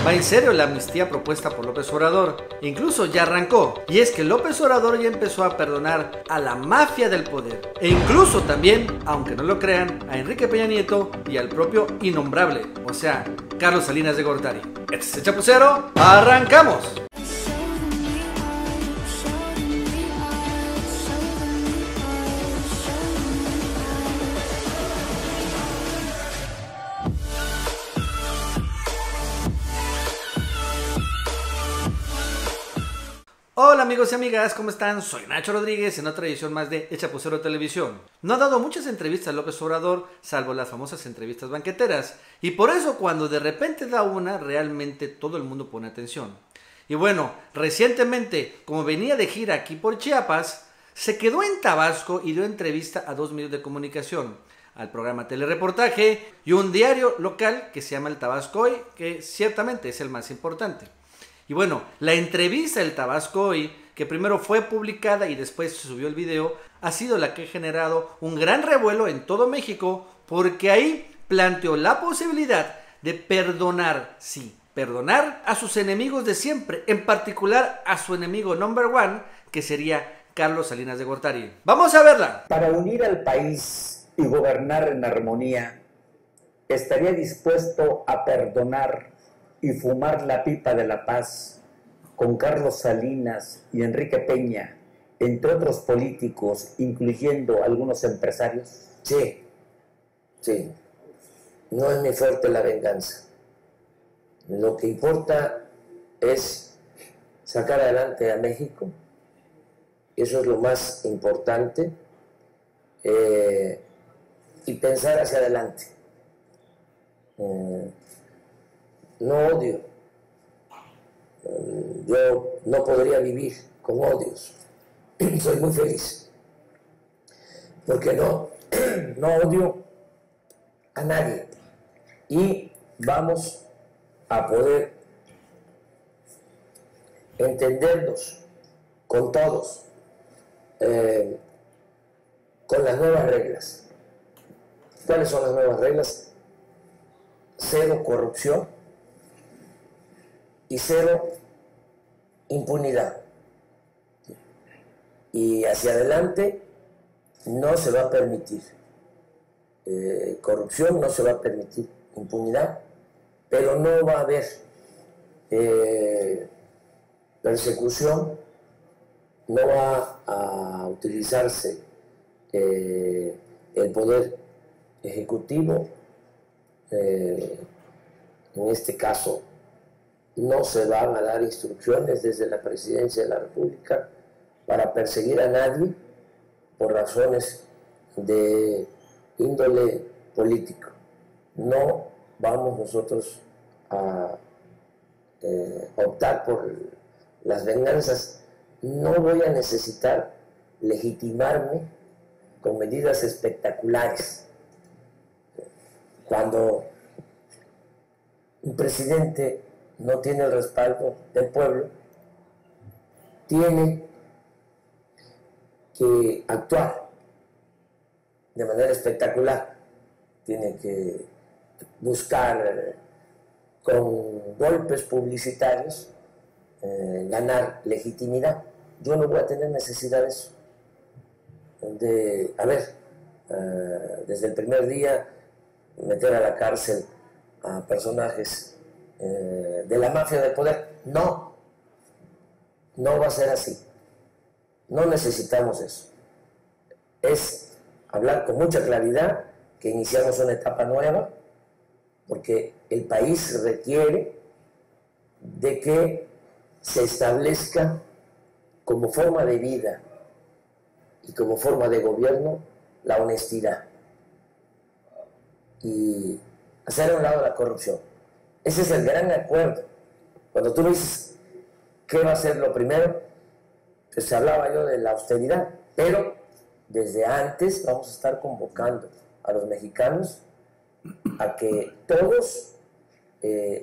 Va en serio la amnistía propuesta por López Obrador. Incluso ya arrancó. Y es que López Obrador ya empezó a perdonar a la mafia del poder. E incluso también, aunque no lo crean, a Enrique Peña Nieto y al propio innombrable, o sea, Carlos Salinas de Gortari. Este es el Chapucero. ¡Arrancamos! Hola amigos y amigas, ¿cómo están? Soy Nacho Rodríguez en otra edición más de El Chapucero Televisión. No ha dado muchas entrevistas a López Obrador, salvo las famosas entrevistas banqueteras, y por eso cuando de repente da una, realmente todo el mundo pone atención. Y bueno, recientemente, como venía de gira aquí por Chiapas, se quedó en Tabasco y dio entrevista a 2 medios de comunicación, al programa Telereportaje y un diario local que se llama El Tabasco Hoy, que ciertamente es el más importante. Y bueno, la entrevista del Tabasco Hoy, que primero fue publicada y después se subió el video, ha sido la que ha generado un gran revuelo en todo México, porque ahí planteó la posibilidad de perdonar, sí, perdonar a sus enemigos de siempre, en particular a su enemigo number one, que sería Carlos Salinas de Gortari. ¡Vamos a verla! Para unir al país y gobernar en armonía, estaría dispuesto a perdonar y fumar la pipa de la paz con Carlos Salinas y Enrique Peña, entre otros políticos, incluyendo algunos empresarios. Sí, sí. No es mi fuerte la venganza. Lo que importa es sacar adelante a México. Eso es lo más importante. Y pensar hacia adelante. No odio. Yo no podría vivir con odios. Soy muy feliz. Porque no odio a nadie. Y vamos a poder entendernos con todos, con las nuevas reglas. ¿Cuáles son las nuevas reglas? Cero corrupción y cero impunidad. Y hacia adelante no se va a permitir corrupción, no se va a permitir impunidad, pero no va a haber persecución, no va a utilizarse el poder ejecutivo, en este caso no se van a dar instrucciones desde la Presidencia de la República para perseguir a nadie por razones de índole político. No vamos nosotros a optar por las venganzas. No voy a necesitar legitimarme con medidas espectaculares. Cuando un presidente no tiene el respaldo del pueblo, tiene que actuar de manera espectacular, tiene que buscar con golpes publicitarios ganar legitimidad. Yo no voy a tener necesidad de eso, desde el primer día meter a la cárcel a personajes de la mafia del poder. No va a ser así. No necesitamos eso. Es hablar con mucha claridad que iniciamos una etapa nueva, porque el país requiere de que se establezca como forma de vida y como forma de gobierno la honestidad y hacer a un lado la corrupción. Ese es el gran acuerdo. Cuando tú me dices qué va a ser lo primero, pues hablaba yo de la austeridad, pero desde antes vamos a estar convocando a los mexicanos a que todos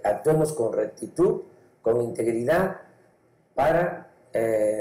actuemos con rectitud, con integridad, para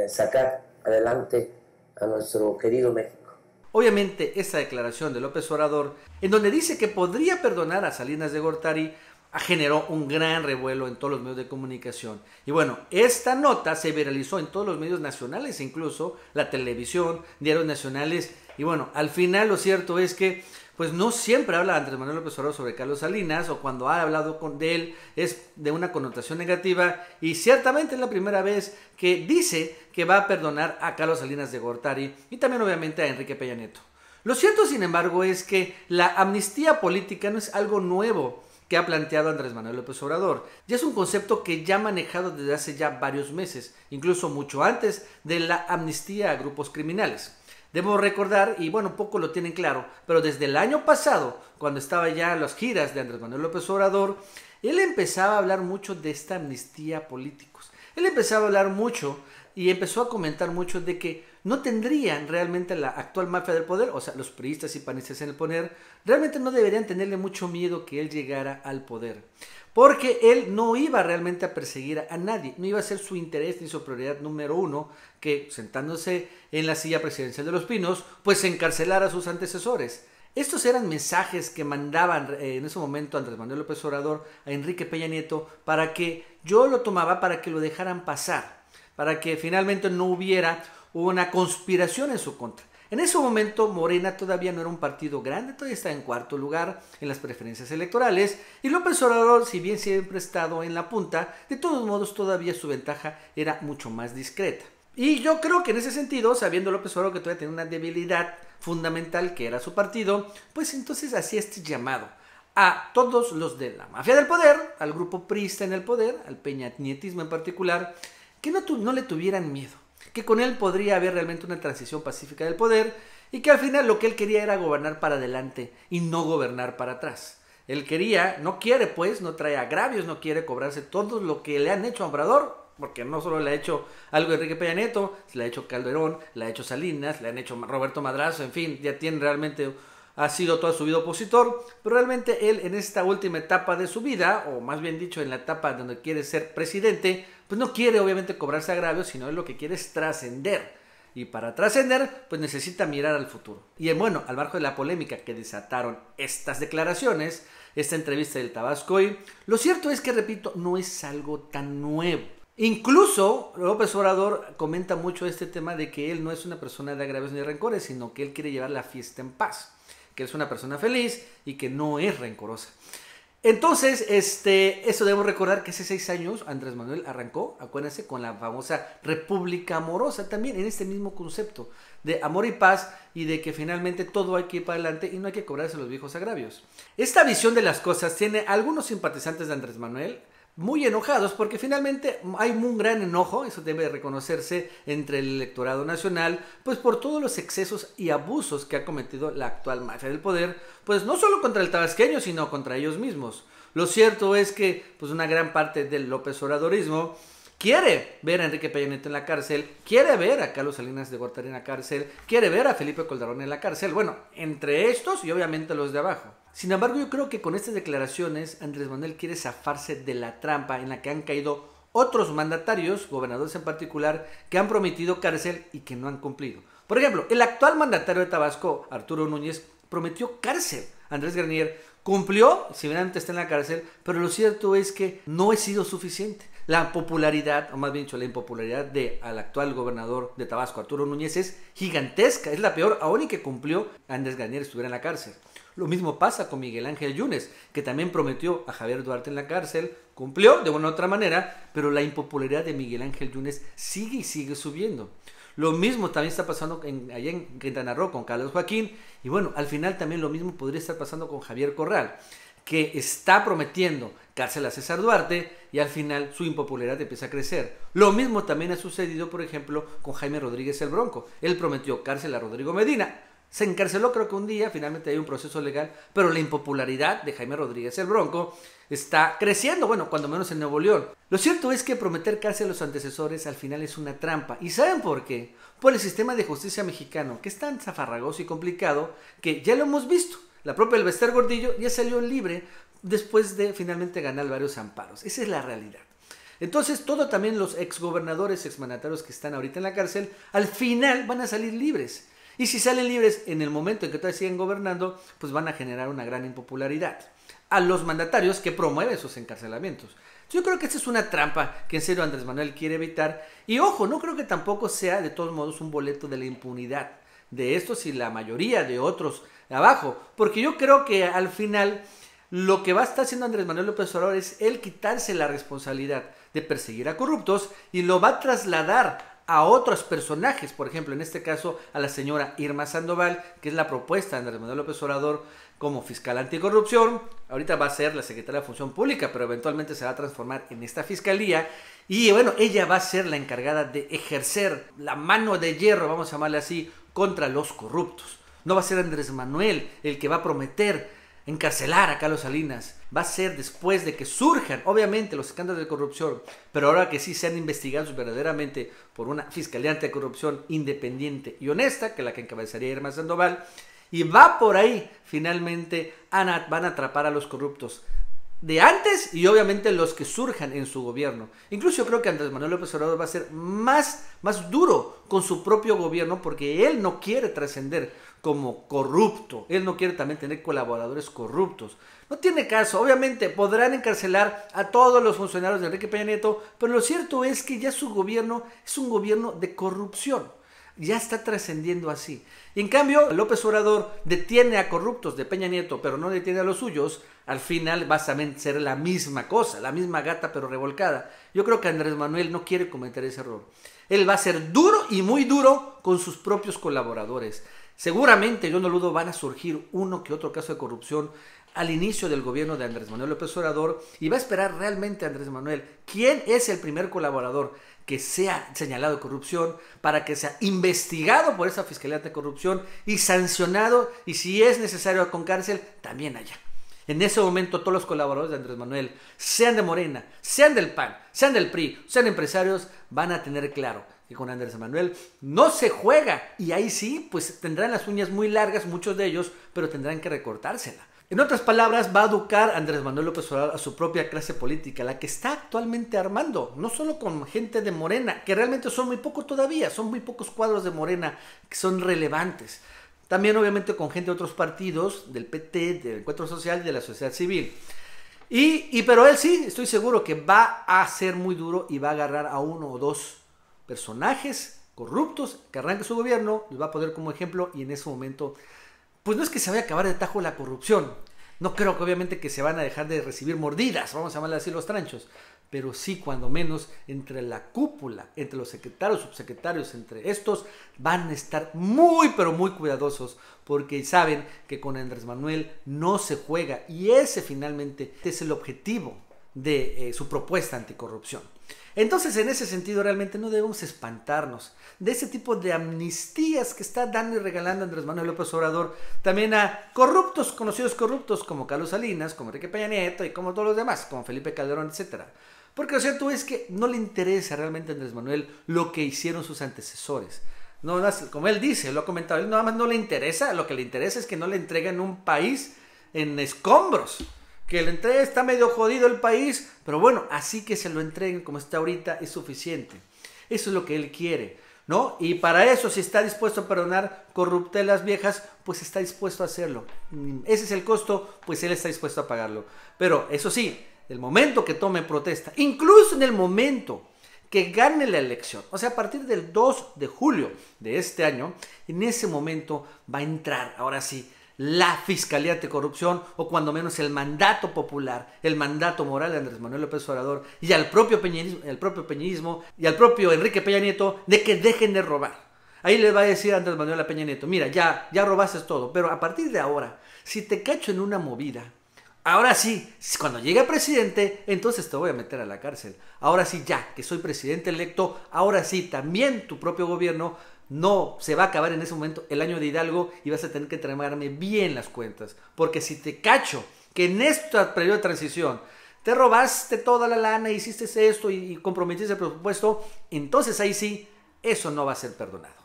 sacar adelante a nuestro querido México. Obviamente esa declaración de López Obrador, en donde dice que podría perdonar a Salinas de Gortari, generó un gran revuelo en todos los medios de comunicación. Y bueno, esta nota se viralizó en todos los medios nacionales, incluso la televisión, diarios nacionales. Y bueno, al final lo cierto es que pues no siempre habla Andrés Manuel López Obrador sobre Carlos Salinas, o cuando ha hablado de él es de una connotación negativa, y ciertamente es la primera vez que dice que va a perdonar a Carlos Salinas de Gortari y también obviamente a Enrique Peña Nieto. Lo cierto, sin embargo, es que la amnistía política no es algo nuevo que ha planteado Andrés Manuel López Obrador. Ya es un concepto que ya ha manejado desde hace ya varios meses, incluso mucho antes de la amnistía a grupos criminales. Debo recordar, y bueno, poco lo tienen claro, pero desde el año pasado, cuando estaba ya en las giras de Andrés Manuel López Obrador, él empezaba a hablar mucho de esta amnistía a políticos. Él empezaba a hablar mucho y empezó a comentar mucho de que no tendrían realmente la actual mafia del poder, o sea, los priistas y panistas en el poder, realmente no deberían tenerle mucho miedo que él llegara al poder. Porque él no iba realmente a perseguir a nadie, no iba a ser su interés ni su prioridad número uno que, sentándose en la silla presidencial de Los Pinos, pues encarcelara a sus antecesores. Estos eran mensajes que mandaban en ese momento Andrés Manuel López Obrador a Enrique Peña Nieto para que yo lo tomaba, para que lo dejaran pasar, para que finalmente no hubiera una conspiración en su contra. En ese momento Morena todavía no era un partido grande, todavía está en cuarto lugar en las preferencias electorales, y López Obrador, si bien siempre ha estado en la punta, de todos modos todavía su ventaja era mucho más discreta. Y yo creo que en ese sentido, sabiendo López Obrador que todavía tenía una debilidad fundamental que era su partido, pues entonces hacía este llamado a todos los de la mafia del poder, al grupo priista en el poder, al peñanietismo en particular, que no le tuvieran miedo, que con él podría haber realmente una transición pacífica del poder y que al final lo que él quería era gobernar para adelante y no gobernar para atrás. Él quería, no quiere pues, no trae agravios, no quiere cobrarse todo lo que le han hecho a Obrador, porque no solo le ha hecho algo a Enrique Peña Nieto, le ha hecho Calderón, le ha hecho Salinas, le han hecho Roberto Madrazo, en fin, ya tiene realmente, ha sido toda su vida opositor, pero realmente él en esta última etapa de su vida, o más bien dicho en la etapa donde quiere ser presidente, pues no quiere obviamente cobrarse agravios, sino él lo que quiere es trascender. Y para trascender, pues necesita mirar al futuro. Y bueno, al margen de la polémica que desataron estas declaraciones, esta entrevista del Tabasco hoy, lo cierto es que, repito, no es algo tan nuevo. Incluso López Obrador comenta mucho este tema de que él no es una persona de agravios ni rencores, sino que él quiere llevar la fiesta en paz, que él es una persona feliz y que no es rencorosa. Entonces, eso debemos recordar que hace 6 años Andrés Manuel arrancó, acuérdense, con la famosa República Amorosa, también en este mismo concepto de amor y paz, y de que finalmente todo hay que ir para adelante y no hay que cobrarse los viejos agravios. Esta visión de las cosas tiene algunos simpatizantes de Andrés Manuel muy enojados, porque finalmente hay un gran enojo, eso debe reconocerse, entre el electorado nacional, pues por todos los excesos y abusos que ha cometido la actual mafia del poder, pues no solo contra el tabasqueño, sino contra ellos mismos. Lo cierto es que pues una gran parte del López Obradorismo quiere ver a Enrique Peña Nieto en la cárcel, quiere ver a Carlos Salinas de Gortari en la cárcel, quiere ver a Felipe Calderón en la cárcel, bueno, entre estos y obviamente los de abajo. Sin embargo, yo creo que con estas declaraciones Andrés Manuel quiere zafarse de la trampa en la que han caído otros mandatarios, gobernadores en particular, que han prometido cárcel y que no han cumplido. Por ejemplo, el actual mandatario de Tabasco, Arturo Núñez, prometió cárcel. Andrés Garnier cumplió, si bien antes está en la cárcel, pero lo cierto es que no ha sido suficiente. La popularidad, o más bien dicho, la impopularidad al actual gobernador de Tabasco, Arturo Núñez, es gigantesca. Es la peor, aún y que cumplió Andrés Garnier estuviera en la cárcel. Lo mismo pasa con Miguel Ángel Yunes, que también prometió a Javier Duarte en la cárcel, cumplió de una u otra manera, pero la impopularidad de Miguel Ángel Yunes sigue y sigue subiendo. Lo mismo también está pasando allá en Quintana Roo con Carlos Joaquín, y bueno, al final también lo mismo podría estar pasando con Javier Corral, que está prometiendo cárcel a César Duarte y al final su impopularidad empieza a crecer. Lo mismo también ha sucedido, por ejemplo, con Jaime Rodríguez el Bronco. Él prometió cárcel a Rodrigo Medina. Se encarceló creo que un día, finalmente hay un proceso legal, pero la impopularidad de Jaime Rodríguez el Bronco está creciendo, bueno, cuando menos en Nuevo León. Lo cierto es que prometer cárcel a los antecesores al final es una trampa. ¿Y saben por qué? Por el sistema de justicia mexicano, que es tan zafarragoso y complicado que ya lo hemos visto. La propia Elbester Gordillo ya salió libre después de finalmente ganar varios amparos. Esa es la realidad. Entonces, también los exgobernadores, exmandatarios que están ahorita en la cárcel, al final van a salir libres. Y si salen libres en el momento en que todavía siguen gobernando, pues van a generar una gran impopularidad. a los mandatarios que promueven esos encarcelamientos. Yo creo que esta es una trampa que en serio Andrés Manuel quiere evitar. Y ojo, no creo que tampoco sea de todos modos un boleto de la impunidad de estos y la mayoría de otros de abajo. Porque yo creo que al final lo que va a estar haciendo Andrés Manuel López Obrador es él quitarse la responsabilidad de perseguir a corruptos y lo va a trasladar a otros personajes, por ejemplo, en este caso a la señora Irma Sandoval, que es la propuesta de Andrés Manuel López Obrador como fiscal anticorrupción. Ahorita va a ser la secretaria de Función Pública, pero eventualmente se va a transformar en esta fiscalía. Y bueno, ella va a ser la encargada de ejercer la mano de hierro, vamos a llamarle así, contra los corruptos. No va a ser Andrés Manuel el que va a prometer encarcelar a Carlos Salinas. Va a ser después de que surjan, obviamente, los escándalos de corrupción, pero ahora que sí sean investigados verdaderamente por una fiscalía anticorrupción independiente y honesta, que es la que encabezaría Irma Sandoval, y va por ahí, finalmente, van a atrapar a los corruptos de antes y obviamente los que surjan en su gobierno. Incluso yo creo que Andrés Manuel López Obrador va a ser más duro con su propio gobierno porque él no quiere trascender como corrupto. Él no quiere también tener colaboradores corruptos. No tiene caso. Obviamente podrán encarcelar a todos los funcionarios de Enrique Peña Nieto, pero lo cierto es que ya su gobierno es un gobierno de corrupción. Ya está trascendiendo así. Y en cambio, López Obrador detiene a corruptos de Peña Nieto, pero no detiene a los suyos. Al final va a ser la misma cosa, la misma gata pero revolcada. Yo creo que Andrés Manuel no quiere cometer ese error. Él va a ser duro y muy duro con sus propios colaboradores. Seguramente, yo no dudo, van a surgir uno que otro caso de corrupción al inicio del gobierno de Andrés Manuel López Obrador y va a esperar realmente a Andrés Manuel quién es el primer colaborador que sea señalado de corrupción para que sea investigado por esa Fiscalía de Corrupción y sancionado y si es necesario con cárcel, también allá. En ese momento todos los colaboradores de Andrés Manuel, sean de Morena, sean del PAN, sean del PRI, sean empresarios, van a tener claro que con Andrés Manuel no se juega y ahí sí, pues tendrán las uñas muy largas muchos de ellos, pero tendrán que recortársela. En otras palabras, va a educar Andrés Manuel López Obrador a su propia clase política, la que está actualmente armando, no solo con gente de Morena, que realmente son muy pocos todavía, son muy pocos cuadros de Morena que son relevantes. También obviamente con gente de otros partidos, del PT, del Encuentro Social y de la sociedad civil. Pero él sí, estoy seguro que va a ser muy duro y va a agarrar a uno o dos personajes corruptos que arranque su gobierno, los va a poner como ejemplo y en ese momento pues no es que se vaya a acabar de tajo la corrupción. No creo que obviamente que se van a dejar de recibir mordidas, vamos a llamarle así los tranchos. Pero sí, cuando menos, entre la cúpula, entre los secretarios, subsecretarios, entre estos, van a estar muy, pero muy cuidadosos. Porque saben que con Andrés Manuel no se juega. Y ese finalmente es el objetivo de su propuesta anticorrupción. Entonces, en ese sentido, realmente no debemos espantarnos de ese tipo de amnistías que está dando y regalando Andrés Manuel López Obrador también a corruptos, conocidos corruptos, como Carlos Salinas, como Enrique Peña Nieto y como todos los demás, como Felipe Calderón, etc. Porque lo cierto es que no le interesa realmente a Andrés Manuel lo que hicieron sus antecesores. No, como él dice, lo ha comentado, él nada más no le interesa, lo que le interesa es que no le entreguen un país en escombros. Que le entregue, está medio jodido el país, pero bueno, así que se lo entreguen como está ahorita es suficiente. Eso es lo que él quiere, ¿no? Y para eso, si está dispuesto a perdonar corruptelas viejas, pues está dispuesto a hacerlo. Ese es el costo, pues él está dispuesto a pagarlo. Pero eso sí, el momento que tome protesta, incluso en el momento que gane la elección, o sea, a partir del 2 de julio de este año, en ese momento va a entrar, ahora sí, la Fiscalía Anticorrupción o cuando menos el mandato popular, el mandato moral de Andrés Manuel López Obrador y al propio peñismo y al propio Enrique Peña Nieto de que dejen de robar. Ahí le va a decir a Andrés Manuel a Peña Nieto, mira, ya robaste todo, pero a partir de ahora, si te cacho en una movida, ahora sí, cuando llegue a presidente, entonces te voy a meter a la cárcel. Ahora sí, ya que soy presidente electo, ahora sí, también tu propio gobierno no se va a acabar en ese momento el año de Hidalgo y vas a tener que tragarme bien las cuentas. Porque si te cacho que en este periodo de transición te robaste toda la lana, hiciste esto y comprometiste el presupuesto, entonces ahí sí, eso no va a ser perdonado.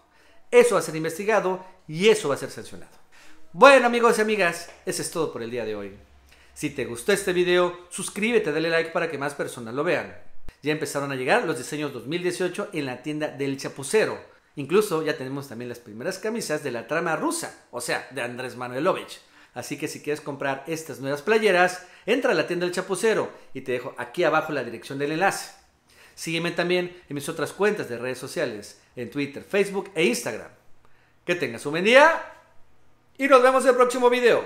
Eso va a ser investigado y eso va a ser sancionado. Bueno, amigos y amigas, eso es todo por el día de hoy. Si te gustó este video, suscríbete, dale like para que más personas lo vean. Ya empezaron a llegar los diseños 2018 en la tienda del Chapucero. Incluso ya tenemos también las primeras camisas de la trama rusa, o sea, de Andrés Manuelovich. Así que si quieres comprar estas nuevas playeras, entra a la tienda del Chapucero y te dejo aquí abajo la dirección del enlace. Sígueme también en mis otras cuentas de redes sociales, en Twitter, Facebook e Instagram. Que tengas un buen día y nos vemos en el próximo video.